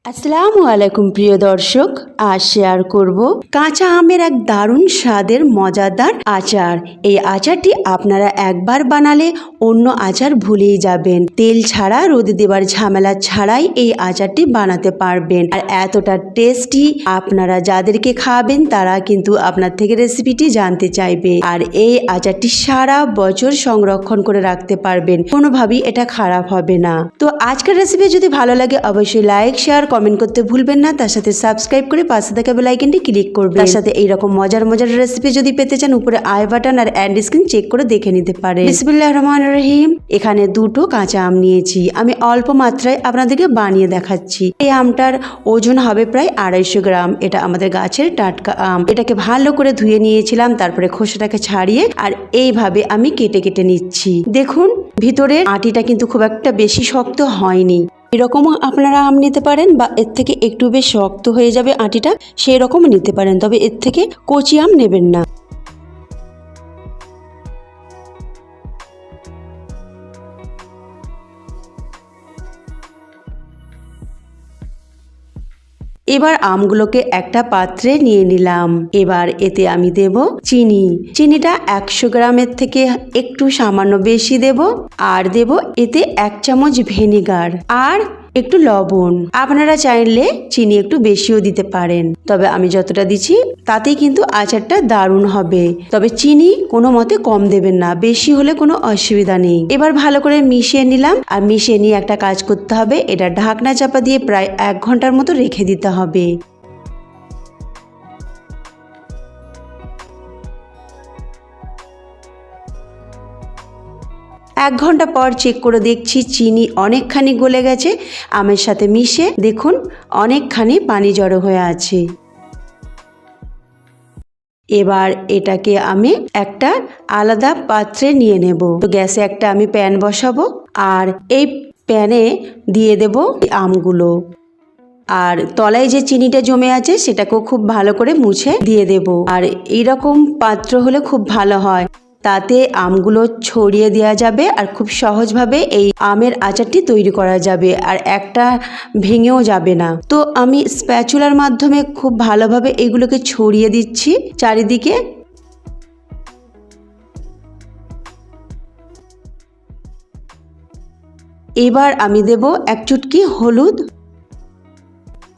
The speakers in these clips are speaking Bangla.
আসসালামু আলাইকুম প্রিয় দর্শক, আজ শেয়ার করব কাঁচা আমের এক দারুণ স্বাদের মজাদার আচার। এই আচারটি আপনারা একবার বানালে অন্য আচার ভুলেই যাবেন। তেল ছাড়া, রোদে দেবার ঝামেলা ছাড়াই এই আচারটি বানাতে পারবেন। আর এতটা টেস্টি, আপনারা যাদেরকে খাওয়াবেন তারা কিন্তু আপনার থেকে রেসিপিটি জানতে চাইবে। আর এই আচারটি সারা বছর সংরক্ষণ করে রাখতে পারবেন, কোনোভাবেই এটা খারাপ হবে না। তো আজকের রেসিপি যদি ভালো লাগে অবশ্যই লাইক, শেয়ার, কমেন্ট করতে ভুলবেন না। তার সাথে সাবস্ক্রাইব করে পাশে থাকা বেল আইকনটি ক্লিক করবেন। তার সাথে এইরকম মজার মজার রেসিপি যদি পেতে চান, উপরে আই বাটন আর এন্ড স্ক্রিন চেক করে দেখে নিতে পারেন। বিসমিল্লাহির রহমানির রহিম। এখানে দুটো কাঁচা আম নিয়েছি। আমি অল্প মাত্রায় আপনাদেরকে বানিয়ে দেখাচ্ছি। এই আমটার ওজন হবে প্রায় 250 গ্রাম। এটা আমাদের গাছের টাটকা আম। এটাকে ভালো করে ধুয়ে নিয়েছিলাম, তারপরে খোসাটাকে ছাড়িয়ে আর এইভাবে আমি কেটে কেটে নিচ্ছি। দেখুন, ভিতরের আটিটা কিন্তু খুব একটা বেশি শক্ত হয়নি। এরকমও আপনারা আম নিতে পারেন, বা এর থেকে একটু বেশ শক্ত হয়ে যাবে আটিটা, সেই রকমও নিতে পারেন। তবে এর থেকে কচি আম নেবেন না। এবার আমগুলোকে একটা পাত্রে নিয়ে নিলাম। এবার এতে আমি দেব চিনি। চিনিটা 100 গ্রামের থেকে একটু সামান্য বেশি দেব। আর দেব এতে 1 চামচ ভিনেগার আর একটু লবণ। আপনারা চাইলে চিনি একটু বেশিও দিতে পারেন, তবে আমি যতটা দিচ্ছি তাতেই কিন্তু আচারটা দারুণ হবে। তবে চিনি কোনো মতে কম দেবেন না, বেশি হলে কোনো অসুবিধা নেই। এবার ভালো করে মিশিয়ে নিলাম। আর মিশিয়ে নিয়ে একটা কাজ করতে হবে, এটা ঢাকনা চাপা দিয়ে প্রায় 1 ঘন্টার মতো রেখে দিতে হবে। এক ঘন্টা পর চেক করে দেখছি চিনি অনেকখানি গলে গেছে। আমের সাথে মিশে দেখুন অনেকখানি পানি জড়ো হয়ে আছে। এবার এটাকে আমি একটা আলাদা পাত্রে নিয়ে নেব। তো গ্যাসে একটা আমি প্যান বসাবো, আর এই প্যানে দিয়ে দেব আমগুলো। আর তলায় যে চিনিটা জমে আছে সেটাকেও খুব ভালো করে মুছে দিয়ে দেব। আর এইরকম পাত্র হলে খুব ভালো হয়, তাতে আমগুলো ছড়িয়ে দেওয়া যাবে আর খুব সহজভাবে এই আমের আচারটি তৈরি করা যাবে, আর একটা ভেঙেও যাবে না। তো আমি স্প্যাচুলার মাধ্যমে খুব ভালোভাবে এগুলোকে ছড়িয়ে দিচ্ছি চারিদিকে। এবার আমি দেব 1 চুটকি হলুদ।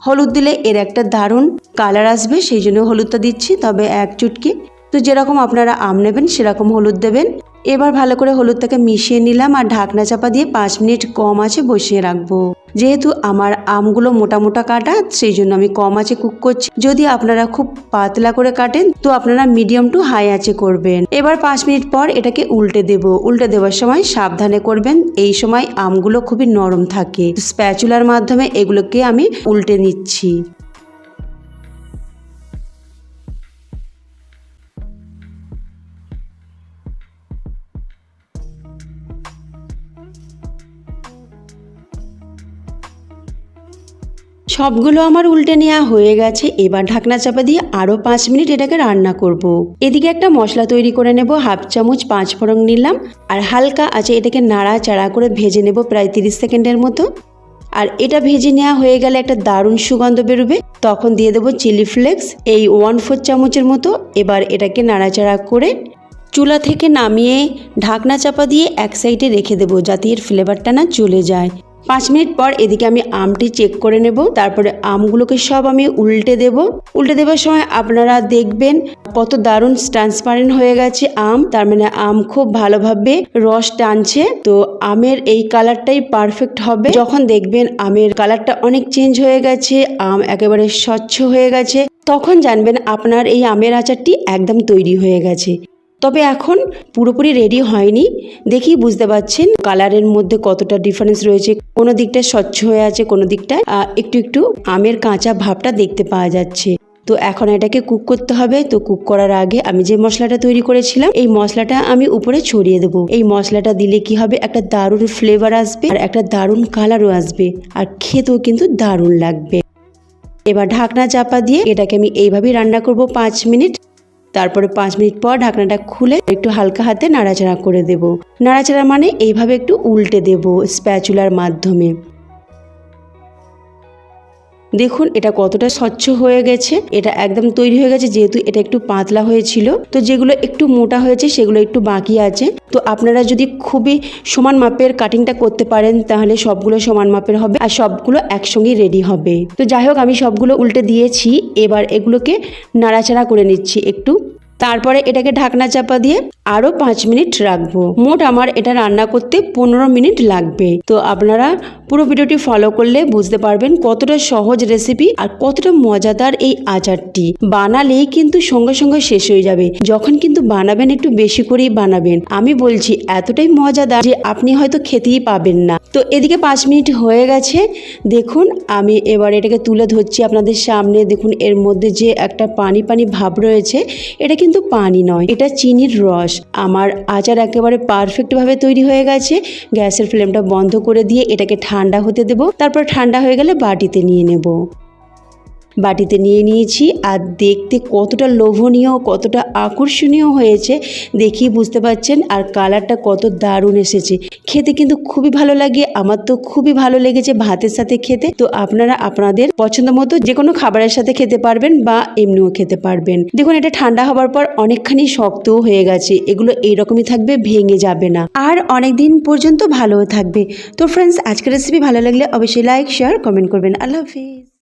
হলুদ দিলে এর একটা দারুণ কালার আসবে, সেই জন্য হলুদটা দিচ্ছি, তবে 1 চুটকি। তো যেরকম আপনারা আম নেবেন সেরকম হলুদ দেবেন। এবার ভালো করে হলুদটাকে মিশিয়ে নিলাম আর ঢাকনা চাপা দিয়ে 5 মিনিট কম আঁচে বসিয়ে রাখবো। যেহেতু আমার আমগুলো মোটা মোটা কাটা, সেই জন্য আমি কম আঁচে কুক করছি। যদি আপনারা খুব পাতলা করে কাটেন তো আপনারা মিডিয়াম টু হাই আঁচে করবেন। এবার 5 মিনিট পর এটাকে উল্টে দেব। উল্টে দেওয়ার সময় সাবধানে করবেন, এই সময় আমগুলো খুবই নরম থাকে। স্প্যাচুলার মাধ্যমে এগুলোকে আমি উল্টে নিচ্ছি। সবগুলো আমার উল্টে নেওয়া হয়ে গেছে। এবার ঢাকনা চাপা দিয়ে আরো 5 মিনিট এটাকে রান্না করব। এদিকে একটা মশলা তৈরি করে নেব। 1/2 চামচ 5 ফোড়ন নিলাম, আর হালকা আছে এটাকে নাড়াচাড়া করে ভেজে নেব প্রায় 30 সেকেন্ডের মতো। আর এটা ভেজে নেওয়া হয়ে গেলে একটা দারুণ সুগন্ধ বেরোবে, তখন দিয়ে দেবো চিলি ফ্লেক্স এই 1/4 চামচের মতো। এবার এটাকে নাড়াচাড়া করে চুলা থেকে নামিয়ে ঢাকনা চাপা দিয়ে এক সাইডে রেখে দেবো, যাতে এর ফ্লেভারটা না চলে যায়। 5 মিনিট পর এদিকে আমি আমটি চেক করে নেব। তারপরে আমগুলোকে সব আমি উল্টে দেব। উল্টে দেওয়ার সময় আপনারা দেখবেন কত দারুণ ট্রান্সপারেন্ট হয়ে গেছে আম, তার মানে আম খুব ভালোভাবে রস টানছে। তো আমের এই কালারটাই পারফেক্ট হবে। যখন দেখবেন আমের কালারটা অনেক চেঞ্জ হয়ে গেছে, আম একেবারে স্বচ্ছ হয়ে গেছে, তখন জানবেন আপনার এই আমের আচারটি একদম তৈরি হয়ে গেছে। তবে এখন পুরোপুরি রেডি হয়নি, দেখি বুঝতে পারছেন কালারের মধ্যে কতটা ডিফারেন্স রয়েছে। কোনো দিকটা স্বচ্ছ হয়ে আছে, কোনো দিকটা একটু একটু আমের কাঁচা ভাবটা দেখতে পাওয়া যাচ্ছে। তো এখন এটাকে কুক করতে হবে। তো কুক করার আগে আমি যে মশলাটা তৈরি করেছিলাম এই মশলাটা আমি উপরে ছড়িয়ে দেবো। এই মশলাটা দিলে কি হবে, একটা দারুণ ফ্লেভার আসবে আর একটা দারুণ কালারও আসবে, আর খেতেও কিন্তু দারুণ লাগবে। এবার ঢাকনা চাপা দিয়ে এটাকে আমি এইভাবেই রান্না করব 5 মিনিট। তারপরে 5 মিনিট পর ঢাকনাটা খুলে একটু হালকা হাতে নাড়াচাড়া করে দেব। নাড়াচাড়া মানে এইভাবে একটু উল্টে দেব স্প্যাচুলার মাধ্যমে। দেখুন এটা কতটা স্বচ্ছ হয়ে গেছে, এটা একদম তৈরি হয়ে গেছে। যেহেতু এটা একটু পাতলা হয়েছিল, তো যেগুলো একটু মোটা হয়েছে সেগুলো একটু বাকি আছে। তো আপনারা যদি খুবই সমান মাপের কাটিংটা করতে পারেন তাহলে সবগুলো সমান মাপের হবে আর সবগুলো একসঙ্গে রেডি হবে। তো যাই হোক, আমি সবগুলো উল্টে দিয়েছি। এবার এগুলোকে নাড়াচাড়া করে নিচ্ছি একটু। তারপরে এটাকে ঢাকনা চাপা দিয়ে আরও 5 মিনিট রাখবো। মোট আমার এটা রান্না করতে 15 মিনিট লাগবে। তো আপনারা পুরো ভিডিওটি ফলো করলে বুঝতে পারবেন কতটা সহজ রেসিপি আর কতটা মজাদার এই আচারটি। বানালেই কিন্তু সঙ্গে সঙ্গে শেষ হয়ে যাবে। যখন কিন্তু বানাবেন একটু বেশি করেই বানাবেন। আমি বলছি এতটাই মজাদার যে আপনি হয়তো খেতেই পাবেন না। তো এদিকে 5 মিনিট হয়ে গেছে। দেখুন আমি এবার এটাকে তুলে ধরছি আপনাদের সামনে। দেখুন এর মধ্যে যে একটা পানি পানি ভাব রয়েছে, এটা কিন্তু পানি নয়, এটা চিনির রস। আমার আচার একেবারে পারফেক্টভাবে তৈরি হয়ে গেছে। গ্যাসের ফ্লেমটা বন্ধ করে দিয়ে এটাকে ঠান্ডা হতে দেব। তারপর ঠান্ডা হয়ে গেলে বাটিতে নিয়ে নেব। বাটিতে নিয়ে নিয়েছি। আর দেখতে কতটা লোভনীয়, কতটা আকর্ষণীয় হয়েছে দেখেই বুঝতে পারছেন। আর কালারটা কত দারুণ এসেছে। খেতে কিন্তু খুবই ভালো লাগে। আমার তো খুবই ভালো লেগেছে ভাতের সাথে খেতে। তো আপনারা আপনাদের পছন্দ মতো যে কোনো খাবারের সাথে খেতে পারবেন বা এমনিও খেতে পারবেন। দেখুন এটা ঠান্ডা হবার পর অনেকখানি শক্তও হয়ে গেছে। এগুলো এইরকমই থাকবে, ভেঙে যাবে না আর অনেক দিন পর্যন্ত ভালোও থাকবে। তো ফ্রেন্ডস, আজকের রেসিপি ভালো লাগলে অবশ্যই লাইক, শেয়ার, কমেন্ট করবেন। আল্লাহ হাফিজ।